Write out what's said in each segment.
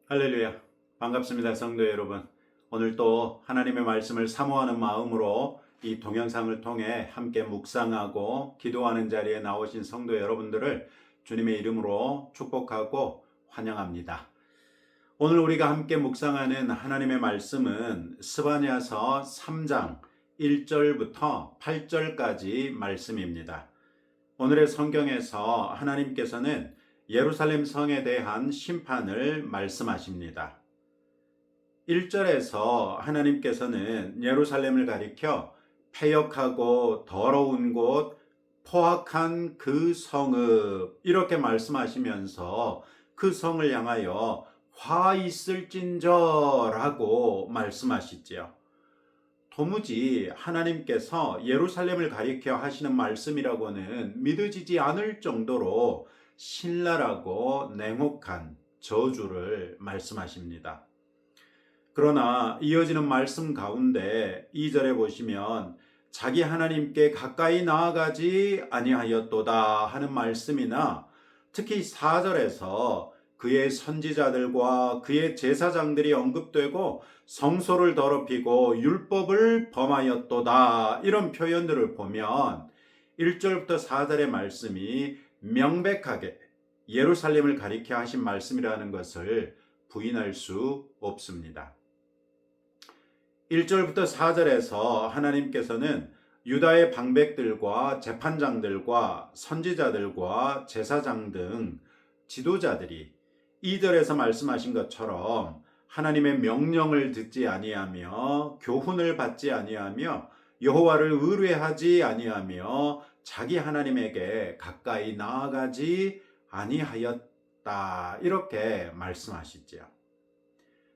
할렐루야. 반갑습니다, 성도 여러분. 오늘 또 하나님의 말씀을 사모하는 마음으로 이 동영상을 통해 함께 묵상하고 기도하는 자리에 나오신 성도 여러분들을 주님의 이름으로 축복하고 환영합니다. 오늘 우리가 함께 묵상하는 하나님의 말씀은 스바냐서 3장 1절부터 8절까지 말씀입니다. 오늘의 성경에서 하나님께서는 예루살렘 성에 대한 심판을 말씀하십니다. 1절에서 하나님께서는 예루살렘을 가리켜 패역하고 더러운 곳, 포악한 그 성읍 이렇게 말씀하시면서 그 성을 향하여 화 있을진저라고 말씀하시지요. 도무지 하나님께서 예루살렘을 가리켜 하시는 말씀이라고는 믿어지지 않을 정도로 신랄하고 냉혹한 저주를 말씀하십니다. 그러나 이어지는 말씀 가운데 2절에 보시면 자기 하나님께 가까이 나아가지 아니하였도다 하는 말씀이나 특히 4절에서 그의 선지자들과 그의 제사장들이 언급되고 성소를 더럽히고 율법을 범하였도다 이런 표현들을 보면 1절부터 4절의 말씀이 명백하게 예루살렘을 가리켜 하신 말씀이라는 것을 부인할 수 없습니다. 1절부터 4절에서 하나님께서는 유다의 방백들과 재판장들과 선지자들과 제사장 등 지도자들이 2절에서 말씀하신 것처럼 하나님의 명령을 듣지 아니하며 교훈을 받지 아니하며 여호와를 의뢰하지 아니하며 자기 하나님에게 가까이 나아가지 아니하였다 이렇게 말씀하시지요.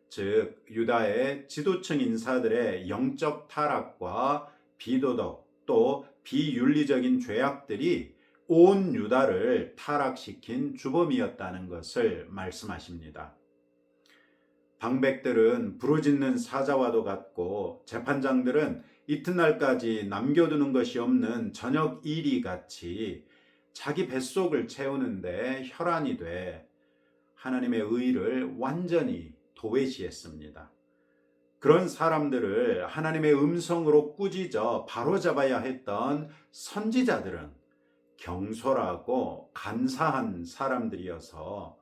즉 유다의 지도층 인사들의 영적 타락과 비도덕 또 비윤리적인 죄악들이 온 유다를 타락시킨 주범이었다는 것을 말씀하십니다. 방백들은 부르짖는 사자와도 같고 재판장들은 이튿날까지 남겨두는 것이 없는 저녁 이리 같이 자기 뱃속을 채우는데 혈안이 돼 하나님의 의를 완전히 도외시했습니다. 그런 사람들을 하나님의 음성으로 꾸짖어 바로잡아야 했던 선지자들은 경솔하고 간사한 사람들이어서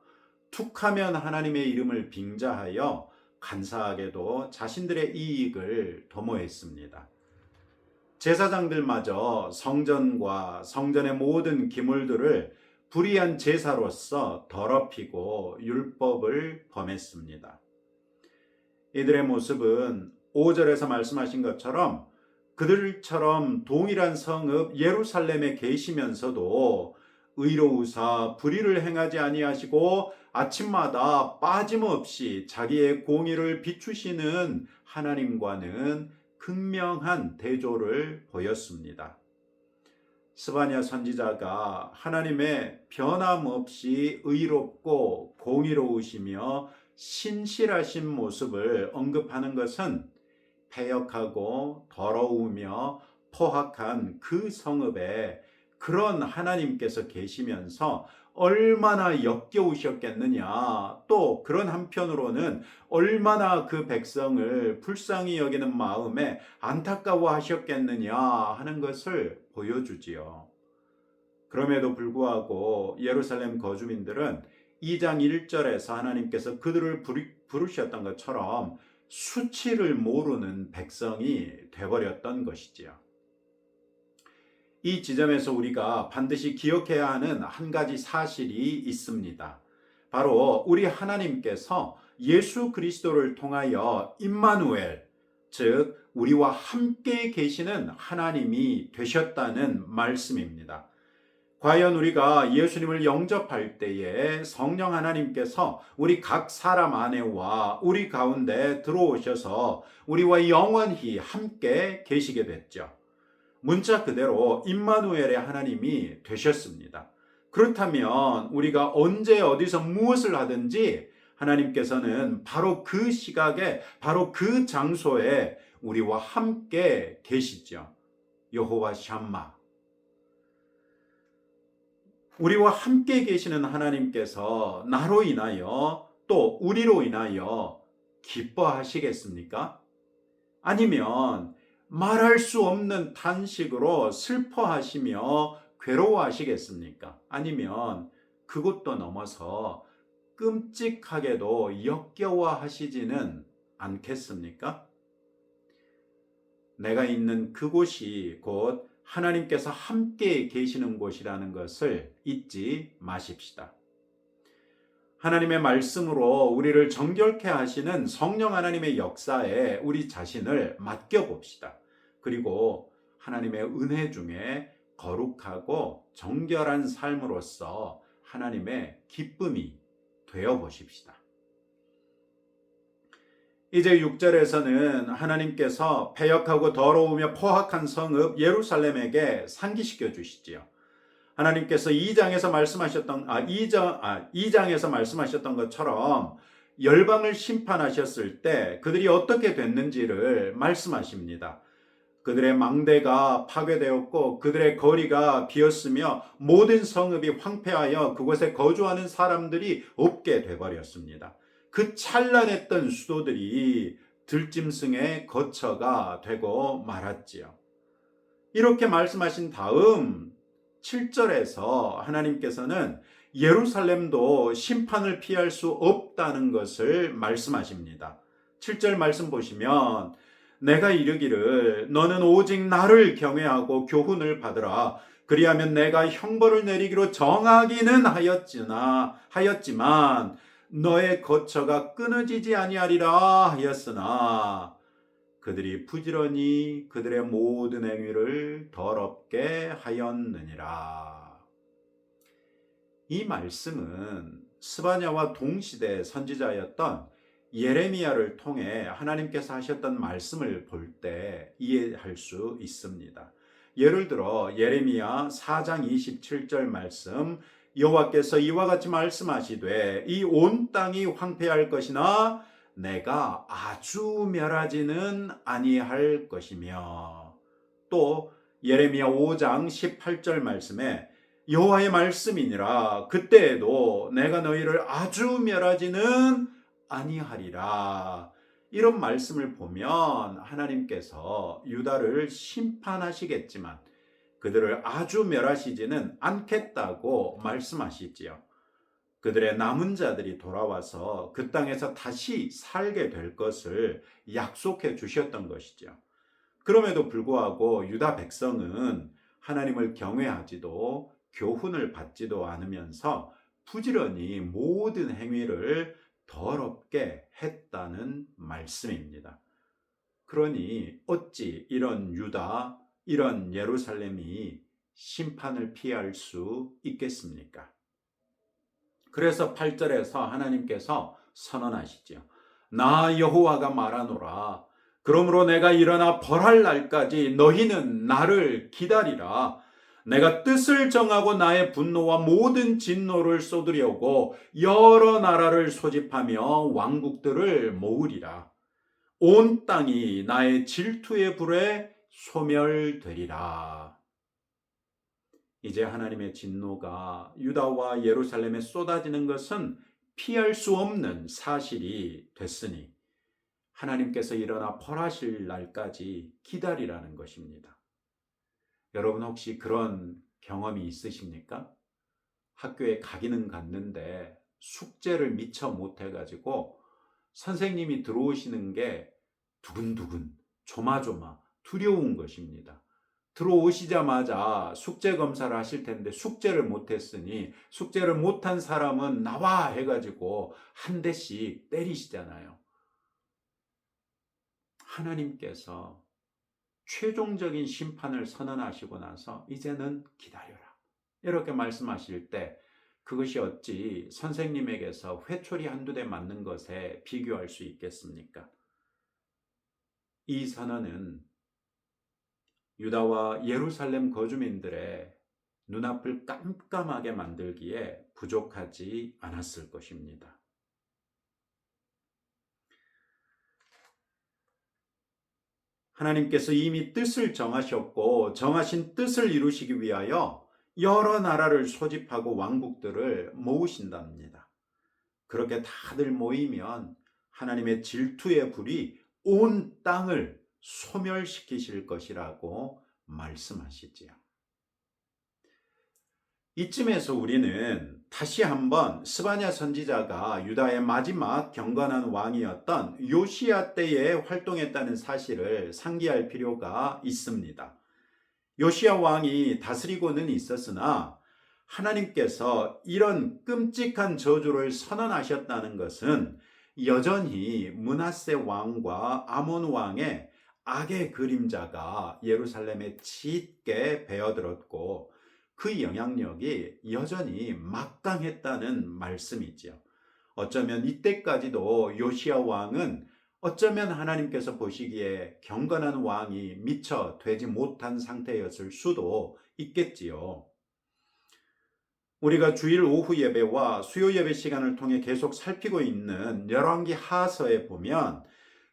툭하면 하나님의 이름을 빙자하여 간사하게도 자신들의 이익을 도모했습니다. 제사장들마저 성전과 성전의 모든 기물들을 불의한 제사로서 더럽히고 율법을 범했습니다. 이들의 모습은 5절에서 말씀하신 것처럼 그들처럼 동일한 성읍 예루살렘에 계시면서도 의로우사 불의를 행하지 아니하시고 아침마다 빠짐없이 자기의 공의를 비추시는 하나님과는 극명한 대조를 보였습니다. 스바냐 선지자가 하나님의 변함없이 의롭고 공의로우시며 신실하신 모습을 언급하는 것은 패역하고 더러우며 포악한 그 성읍에 그런 하나님께서 계시면서 얼마나 역겨우셨겠느냐, 또 그런 한편으로는 얼마나 그 백성을 불쌍히 여기는 마음에 안타까워 하셨겠느냐 하는 것을 보여주지요. 그럼에도 불구하고 예루살렘 거주민들은 2장 1절에서 하나님께서 그들을 부르셨던 것처럼 수치를 모르는 백성이 되어버렸던 것이지요. 이 지점에서 우리가 반드시 기억해야 하는 한 가지 사실이 있습니다. 바로 우리 하나님께서 예수 그리스도를 통하여 임마누엘, 즉 우리와 함께 계시는 하나님이 되셨다는 말씀입니다. 과연 우리가 예수님을 영접할 때에 성령 하나님께서 우리 각 사람 안에와 우리 가운데 들어오셔서 우리와 영원히 함께 계시게 됐죠. 문자 그대로 임마누엘의 하나님이 되셨습니다. 그렇다면 우리가 언제 어디서 무엇을 하든지 하나님께서는 바로 그 시각에 바로 그 장소에 우리와 함께 계시죠. 여호와 샴마. 우리와 함께 계시는 하나님께서 나로 인하여 또 우리로 인하여 기뻐하시겠습니까? 아니면 말할 수 없는 탄식으로 슬퍼하시며 괴로워하시겠습니까? 아니면 그것도 넘어서 끔찍하게도 역겨워하시지는 않겠습니까? 내가 있는 그곳이 곧 하나님께서 함께 계시는 곳이라는 것을 잊지 마십시다. 하나님의 말씀으로 우리를 정결케 하시는 성령 하나님의 역사에 우리 자신을 맡겨봅시다. 그리고 하나님의 은혜 중에 거룩하고 정결한 삶으로서 하나님의 기쁨이 되어 보십시다. 이제 6절에서는 하나님께서 패역하고 더러우며 포악한 성읍 예루살렘에게 상기시켜 주시지요. 하나님께서 2장에서 말씀하셨던 것처럼 열방을 심판하셨을 때 그들이 어떻게 됐는지를 말씀하십니다. 그들의 망대가 파괴되었고 그들의 거리가 비었으며 모든 성읍이 황폐하여 그곳에 거주하는 사람들이 없게 되어버렸습니다. 그 찬란했던 수도들이 들짐승의 거처가 되고 말았지요. 이렇게 말씀하신 다음 7절에서 하나님께서는 예루살렘도 심판을 피할 수 없다는 것을 말씀하십니다. 7절 말씀 보시면 내가 이르기를 너는 오직 나를 경외하고 교훈을 받으라. 그리하면 내가 형벌을 내리기로 정하기는 하였지만 너의 거처가 끊어지지 아니하리라 하였으나 그들이 부지런히 그들의 모든 행위를 더럽게 하였느니라. 이 말씀은 스바냐와 동시대 선지자였던 예레미야를 통해 하나님께서 하셨던 말씀을 볼 때 이해할 수 있습니다. 예를 들어 예레미야 4장 27절 말씀, 여호와께서 이와 같이 말씀하시되 이 온 땅이 황폐할 것이나 내가 아주 멸하지는 아니할 것이며, 또 예레미야 5장 18절 말씀에 여호와의 말씀이니라 그때에도 내가 너희를 아주 멸하지는 아니하리라. 이런 말씀을 보면 하나님께서 유다를 심판하시겠지만 그들을 아주 멸하시지는 않겠다고 말씀하시지요. 그들의 남은 자들이 돌아와서 그 땅에서 다시 살게 될 것을 약속해 주셨던 것이죠. 그럼에도 불구하고 유다 백성은 하나님을 경외하지도 교훈을 받지도 않으면서 부지런히 모든 행위를 더럽게 했다는 말씀입니다. 그러니 어찌 이런 유다, 이런 예루살렘이 심판을 피할 수 있겠습니까? 그래서 8절에서 하나님께서 선언하시죠. 나 여호와가 말하노라. 그러므로 내가 일어나 벌할 날까지 너희는 나를 기다리라. 내가 뜻을 정하고 나의 분노와 모든 진노를 쏟으려고 여러 나라를 소집하며 왕국들을 모으리라. 온 땅이 나의 질투의 불에 소멸되리라. 이제 하나님의 진노가 유다와 예루살렘에 쏟아지는 것은 피할 수 없는 사실이 됐으니 하나님께서 일어나 벌하실 날까지 기다리라는 것입니다. 여러분 혹시 그런 경험이 있으십니까? 학교에 가기는 갔는데 숙제를 미처 못해가지고 선생님이 들어오시는 게 두근두근, 조마조마, 두려운 것입니다. 들어오시자마자 숙제 검사를 하실 텐데 숙제를 못했으니 숙제를 못한 사람은 나와 해가지고 한 대씩 때리시잖아요. 하나님께서 최종적인 심판을 선언하시고 나서 이제는 기다려라 이렇게 말씀하실 때 그것이 어찌 선생님에게서 회초리 한두 대 맞는 것에 비교할 수 있겠습니까? 이 선언은 유다와 예루살렘 거주민들의 눈앞을 깜깜하게 만들기에 부족하지 않았을 것입니다. 하나님께서 이미 뜻을 정하셨고 정하신 뜻을 이루시기 위하여 여러 나라를 소집하고 왕국들을 모으신답니다. 그렇게 다들 모이면 하나님의 질투의 불이 온 땅을 소멸시키실 것이라고 말씀하시지요. 이쯤에서 우리는 다시 한번 스바냐 선지자가 유다의 마지막 경건한 왕이었던 요시야 때에 활동했다는 사실을 상기할 필요가 있습니다. 요시야 왕이 다스리고는 있었으나 하나님께서 이런 끔찍한 저주를 선언하셨다는 것은 여전히 므낫세 왕과 아몬 왕의 악의 그림자가 예루살렘에 짙게 배어들었고 그 영향력이 여전히 막강했다는 말씀이죠. 어쩌면 이때까지도 요시야 왕은 어쩌면 하나님께서 보시기에 경건한 왕이 미처 되지 못한 상태였을 수도 있겠지요. 우리가 주일 오후 예배와 수요 예배 시간을 통해 계속 살피고 있는 열왕기 하서에 보면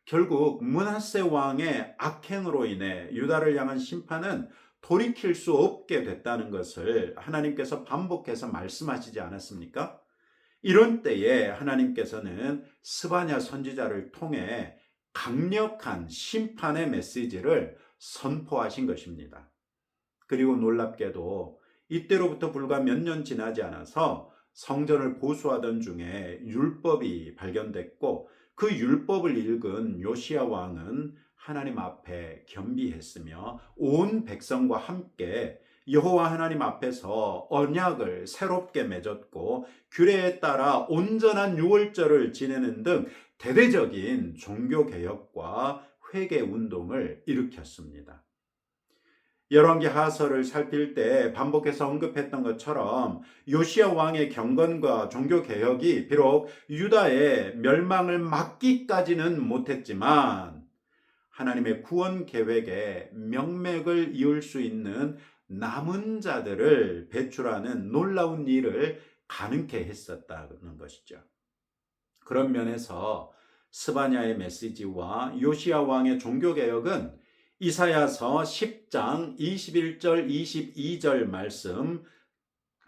결국 므낫세 왕의 악행으로 인해 유다를 향한 심판은 돌이킬 수 없게 됐다는 것을 하나님께서 반복해서 말씀하시지 않았습니까? 이런 때에 하나님께서는 스바냐 선지자를 통해 강력한 심판의 메시지를 선포하신 것입니다. 그리고 놀랍게도 이때로부터 불과 몇 년 지나지 않아서 성전을 보수하던 중에 율법이 발견됐고 그 율법을 읽은 요시야 왕은 하나님 앞에 겸비했으며 온 백성과 함께 여호와 하나님 앞에서 언약을 새롭게 맺었고 규례에 따라 온전한 유월절을 지내는 등 대대적인 종교개혁과 회개운동을 일으켰습니다. 열왕기 하서를 살필 때 반복해서 언급했던 것처럼 요시야 왕의 경건과 종교개혁이 비록 유다의 멸망을 막기까지는 못했지만 하나님의 구원 계획에 명맥을 이을 수 있는 남은 자들을 배출하는 놀라운 일을 가능케 했었다는 것이죠. 그런 면에서 스바냐의 메시지와 요시야 왕의 종교개혁은 이사야서 10장 21절 22절 말씀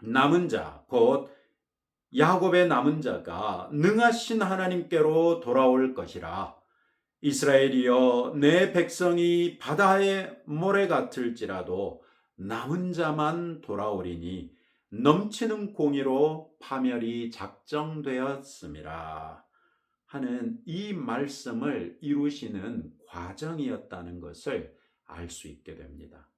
남은 자 곧 야곱의 남은 자가 능하신 하나님께로 돌아올 것이라. 이스라엘이여 내 백성이 바다의 모래 같을지라도 남은 자만 돌아오리니 넘치는 공의로 파멸이 작정되었음이라 하는 이 말씀을 이루시는 과정이었다는 것을 알 수 있게 됩니다.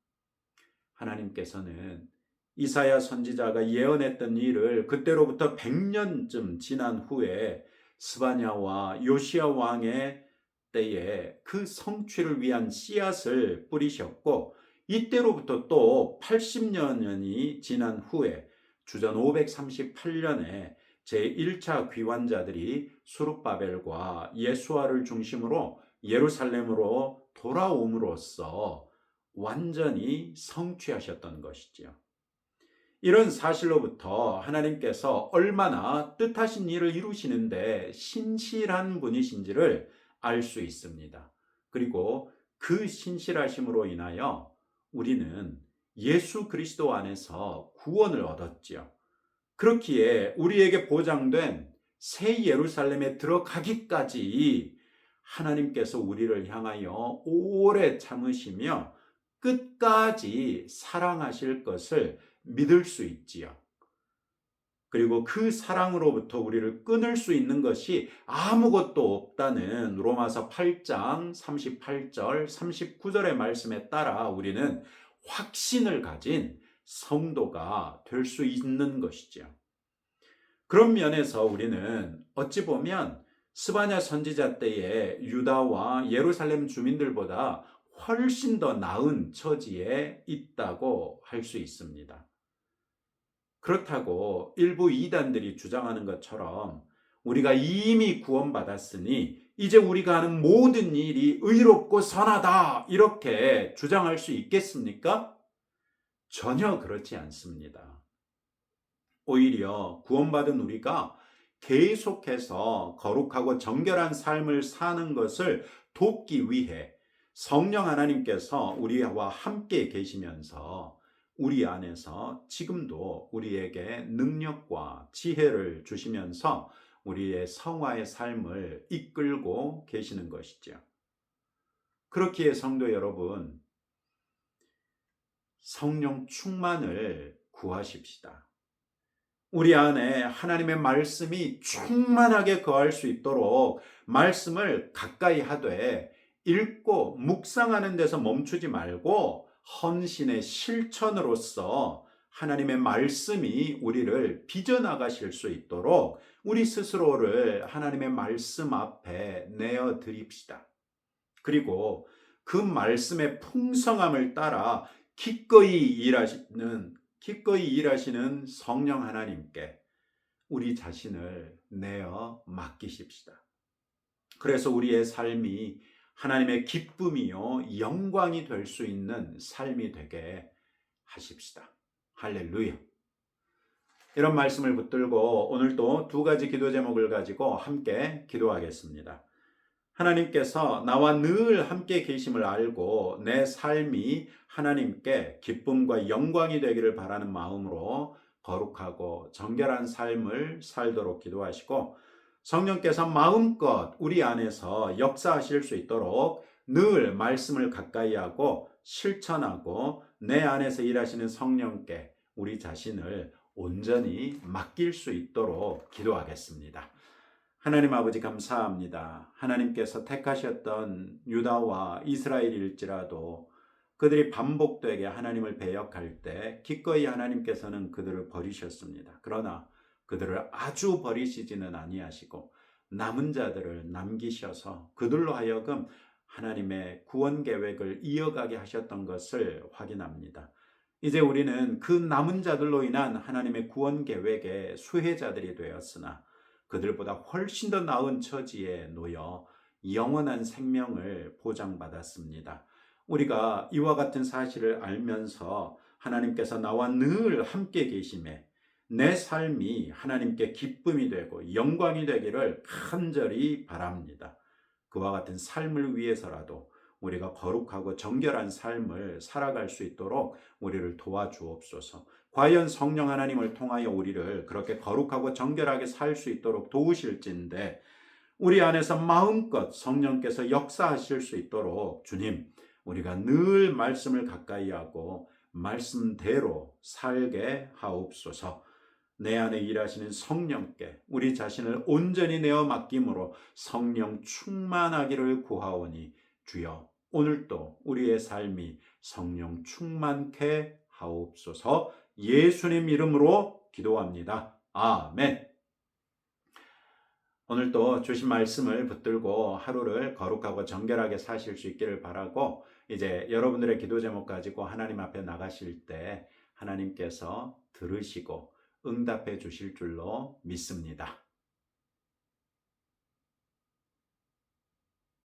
하나님께서는 이사야 선지자가 예언했던 일을 그때로부터 100년쯤 지난 후에 스바냐와 요시야 왕의 때에 그 성취를 위한 씨앗을 뿌리셨고 이때로부터 또 80년이 지난 후에 주전 538년에 제1차 귀환자들이 수룹바벨과 예수아를 중심으로 예루살렘으로 돌아옴으로써 완전히 성취하셨던 것이지요. 이런 사실로부터 하나님께서 얼마나 뜻하신 일을 이루시는데 신실한 분이신지를 알 수 있습니다. 그리고 그 신실하심으로 인하여 우리는 예수 그리스도 안에서 구원을 얻었지요. 그렇기에 우리에게 보장된 새 예루살렘에 들어가기까지 하나님께서 우리를 향하여 오래 참으시며 끝까지 사랑하실 것을 믿을 수 있지요. 그리고 그 사랑으로부터 우리를 끊을 수 있는 것이 아무것도 없다는 로마서 8장 38절 39절의 말씀에 따라 우리는 확신을 가진 성도가 될 수 있는 것이죠. 그런 면에서 우리는 어찌 보면 스바냐 선지자 때의 유다와 예루살렘 주민들보다 훨씬 더 나은 처지에 있다고 할 수 있습니다. 그렇다고 일부 이단들이 주장하는 것처럼 우리가 이미 구원받았으니 이제 우리가 하는 모든 일이 의롭고 선하다 이렇게 주장할 수 있겠습니까? 전혀 그렇지 않습니다. 오히려 구원받은 우리가 계속해서 거룩하고 정결한 삶을 사는 것을 돕기 위해 성령 하나님께서 우리와 함께 계시면서 우리 안에서 지금도 우리에게 능력과 지혜를 주시면서 우리의 성화의 삶을 이끌고 계시는 것이죠. 그렇기에 성도 여러분, 성령 충만을 구하십시다. 우리 안에 하나님의 말씀이 충만하게 거할 수 있도록 말씀을 가까이 하되 읽고 묵상하는 데서 멈추지 말고 헌신의 실천으로서 하나님의 말씀이 우리를 빚어나가실 수 있도록 우리 스스로를 하나님의 말씀 앞에 내어 드립시다. 그리고 그 말씀의 풍성함을 따라 기꺼이 일하시는 성령 하나님께 우리 자신을 내어 맡기십시다. 그래서 우리의 삶이 하나님의 기쁨이요 영광이 될 수 있는 삶이 되게 하십시다. 할렐루야. 이런 말씀을 붙들고 오늘도 두 가지 기도 제목을 가지고 함께 기도하겠습니다. 하나님께서 나와 늘 함께 계심을 알고 내 삶이 하나님께 기쁨과 영광이 되기를 바라는 마음으로 거룩하고 정결한 삶을 살도록 기도하시고, 성령께서 마음껏 우리 안에서 역사하실 수 있도록 늘 말씀을 가까이 하고 실천하고 내 안에서 일하시는 성령께 우리 자신을 온전히 맡길 수 있도록 기도하겠습니다. 하나님 아버지 감사합니다. 하나님께서 택하셨던 유다와 이스라엘일지라도 그들이 반복되게 하나님을 배역할 때 기꺼이 하나님께서는 그들을 버리셨습니다. 그러나 그들을 아주 버리시지는 아니하시고 남은 자들을 남기셔서 그들로 하여금 하나님의 구원 계획을 이어가게 하셨던 것을 확인합니다. 이제 우리는 그 남은 자들로 인한 하나님의 구원 계획의 수혜자들이 되었으나 그들보다 훨씬 더 나은 처지에 놓여 영원한 생명을 보장받았습니다. 우리가 이와 같은 사실을 알면서 하나님께서 나와 늘 함께 계심에 내 삶이 하나님께 기쁨이 되고 영광이 되기를 간절히 바랍니다. 그와 같은 삶을 위해서라도 우리가 거룩하고 정결한 삶을 살아갈 수 있도록 우리를 도와주옵소서. 과연 성령 하나님을 통하여 우리를 그렇게 거룩하고 정결하게 살 수 있도록 도우실진데 우리 안에서 마음껏 성령께서 역사하실 수 있도록 주님, 우리가 늘 말씀을 가까이 하고 말씀대로 살게 하옵소서. 내 안에 일하시는 성령께 우리 자신을 온전히 내어 맡김으로 성령 충만하기를 구하오니 주여, 오늘도 우리의 삶이 성령 충만케 하옵소서. 예수님 이름으로 기도합니다. 아멘. 오늘도 주신 말씀을 붙들고 하루를 거룩하고 정결하게 사실 수 있기를 바라고, 이제 여러분들의 기도 제목 가지고 하나님 앞에 나가실 때 하나님께서 들으시고 응답해 주실 줄로 믿습니다.